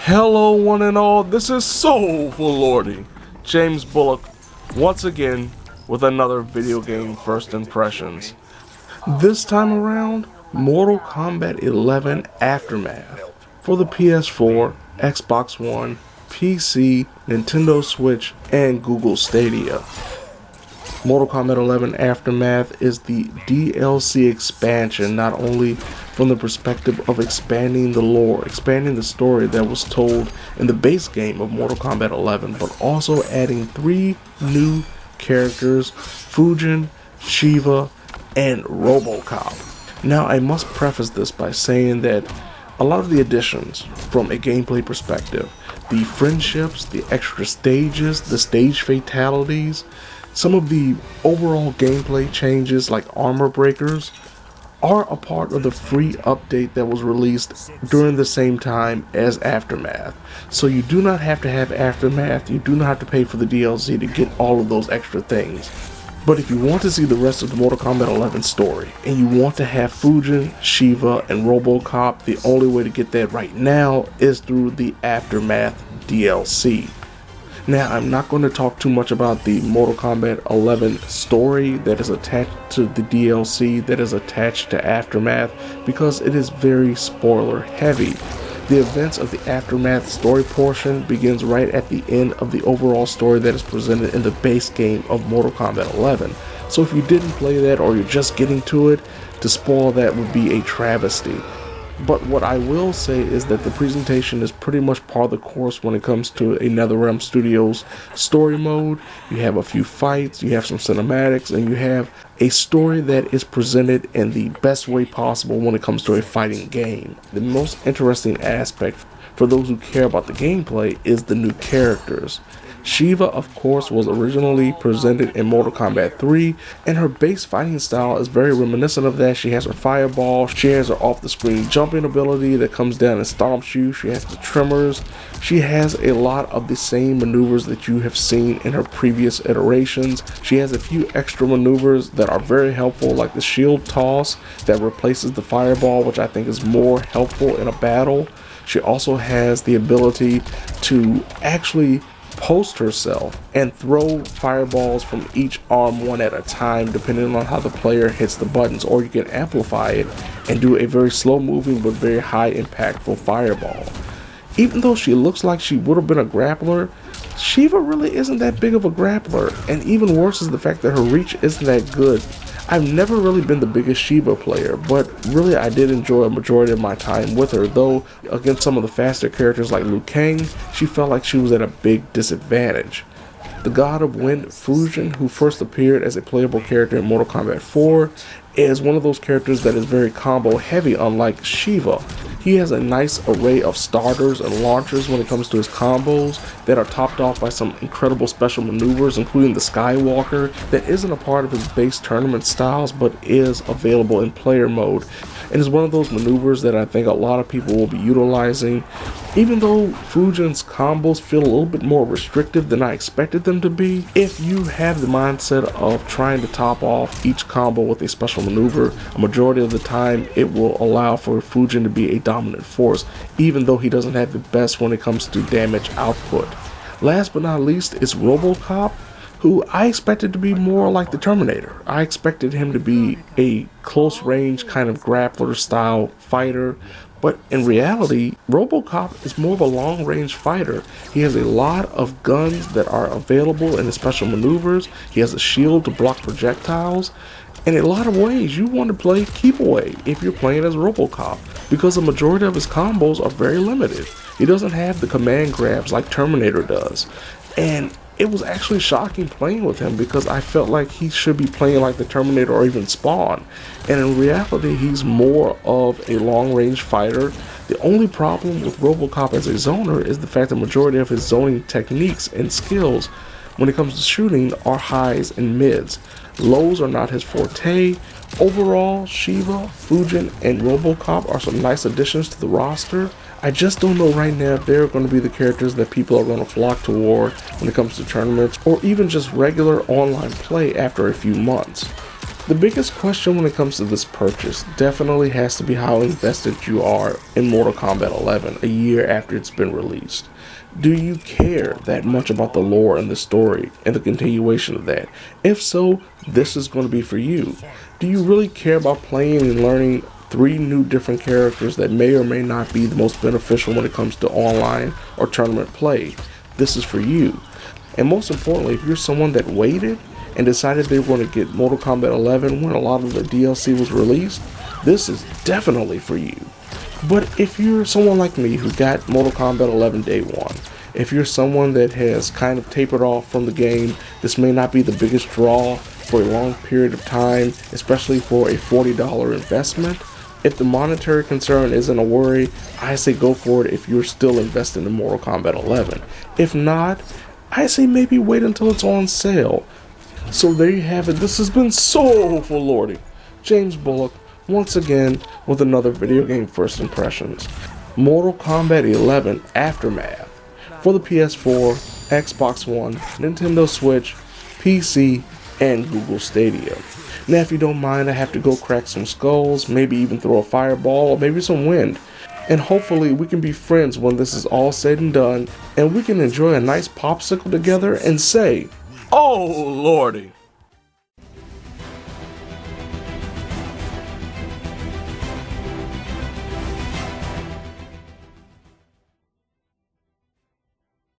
Hello one and all, this is Soulful Lordy, James Bullock, once again with another video game first impressions. This time around, Mortal Kombat 11 Aftermath for the PS4, Xbox One, PC, Nintendo Switch, and Google Stadia. Mortal Kombat 11 Aftermath is the DLC expansion, not only from the perspective of expanding the lore, expanding the story that was told in the base game of Mortal Kombat 11, but also adding 3 new characters, Fujin, Shiva, and Robocop. Now, I must preface this by saying that a lot of the additions from a gameplay perspective, the friendships, the extra stages, the stage fatalities, some of the overall gameplay changes like armor breakers are a part of the free update that was released during the same time as Aftermath. So you do not have to have Aftermath, you do not have to pay for the DLC to get all of those extra things. But if you want to see the rest of the Mortal Kombat 11 story, and you want to have Fujin, Shiva, and Robocop, the only way to get that right now is through the Aftermath DLC. Now, I'm not going to talk too much about the Mortal Kombat 11 story that is attached to the DLC that is attached to Aftermath because it is very spoiler heavy. The events of the Aftermath story portion begins right at the end of the overall story that is presented in the base game of Mortal Kombat 11. So if you didn't play that or you're just getting to it, to spoil that would be a travesty. But what I will say is that the presentation is pretty much par the course when it comes to a NetherRealm Studios story mode. You have a few fights, you have some cinematics, and you have a story that is presented in the best way possible when it comes to a fighting game. The most interesting aspect for those who care about the gameplay is the new characters. Shiva, of course, was originally presented in Mortal Kombat 3, and her base fighting style is very reminiscent of that. She has her fireball, she has her off-the-screen jumping ability that comes down and stomps you, she has the tremors, she has a lot of the same maneuvers that you have seen in her previous iterations. She has a few extra maneuvers that are very helpful, like the shield toss that replaces the fireball, which I think is more helpful in a battle. She also has the ability to actually post herself and throw fireballs from each arm one at a time depending on how the player hits the buttons, or you can amplify it and do a very slow moving but very high impactful fireball. Even though she looks like she would have been a grappler, Shiva really isn't that big of a grappler, and even worse is the fact that her reach isn't that good. I've never really been the biggest Shiva player, but really I did enjoy a majority of my time with her, though against some of the faster characters like Liu Kang, she felt like she was at a big disadvantage. The God of Wind, Fujin, who first appeared as a playable character in Mortal Kombat 4, is one of those characters that is very combo heavy, unlike Shiva. He has a nice array of starters and launchers when it comes to his combos that are topped off by some incredible special maneuvers, including the Skywalker, that isn't a part of his base tournament styles but is available in player mode. And is one of those maneuvers that I think a lot of people will be utilizing. Even though Fujin's combos feel a little bit more restrictive than I expected them to be, if you have the mindset of trying to top off each combo with a special maneuver, a majority of the time it will allow for Fujin to be a dominant force, even though he doesn't have the best when it comes to damage output. Last but not least is Robocop, who I expected to be more like the Terminator. I expected him to be a close range kind of grappler style fighter, but in reality, Robocop is more of a long range fighter. He has a lot of guns that are available in his special maneuvers. He has a shield to block projectiles. In a lot of ways, you want to play keep away if you're playing as Robocop, because the majority of his combos are very limited. He doesn't have the command grabs like Terminator does. And it was actually shocking playing with him because I felt like he should be playing like the Terminator or even Spawn. And in reality, he's more of a long-range fighter. The only problem with Robocop as a zoner is the fact that the majority of his zoning techniques and skills when it comes to shooting are highs and mids. Lows are not his forte. Overall, Shiva, Fujin, and Robocop are some nice additions to the roster. I just don't know right now if they're going to be the characters that people are going to flock toward when it comes to tournaments or even just regular online play after a few months. The biggest question when it comes to this purchase definitely has to be how invested you are in Mortal Kombat 11 a year after it's been released. Do you care that much about the lore and the story and the continuation of that? If so, this is going to be for you. Do you really care about playing and learning 3 new different characters that may or may not be the most beneficial when it comes to online or tournament play? This is for you. And most importantly, if you're someone that waited and decided they were going to get Mortal Kombat 11 when a lot of the DLC was released, this is definitely for you. But if you're someone like me who got Mortal Kombat 11 day one, if you're someone that has kind of tapered off from the game, this may not be the biggest draw for a long period of time, especially for a $40 investment. If the monetary concern isn't a worry, I say go for it if you're still invested in Mortal Kombat 11. If not, I say maybe wait until it's on sale. So there you have it. This has been Soulful Lordy, James Bullock, once again with another video game first impressions. Mortal Kombat 11 Aftermath for the PS4, Xbox One, Nintendo Switch, PC, and Google Stadia. Now if you don't mind, I have to go crack some skulls, maybe even throw a fireball, or maybe some wind. And hopefully we can be friends when this is all said and done, and we can enjoy a nice popsicle together and say, "Oh Lordy."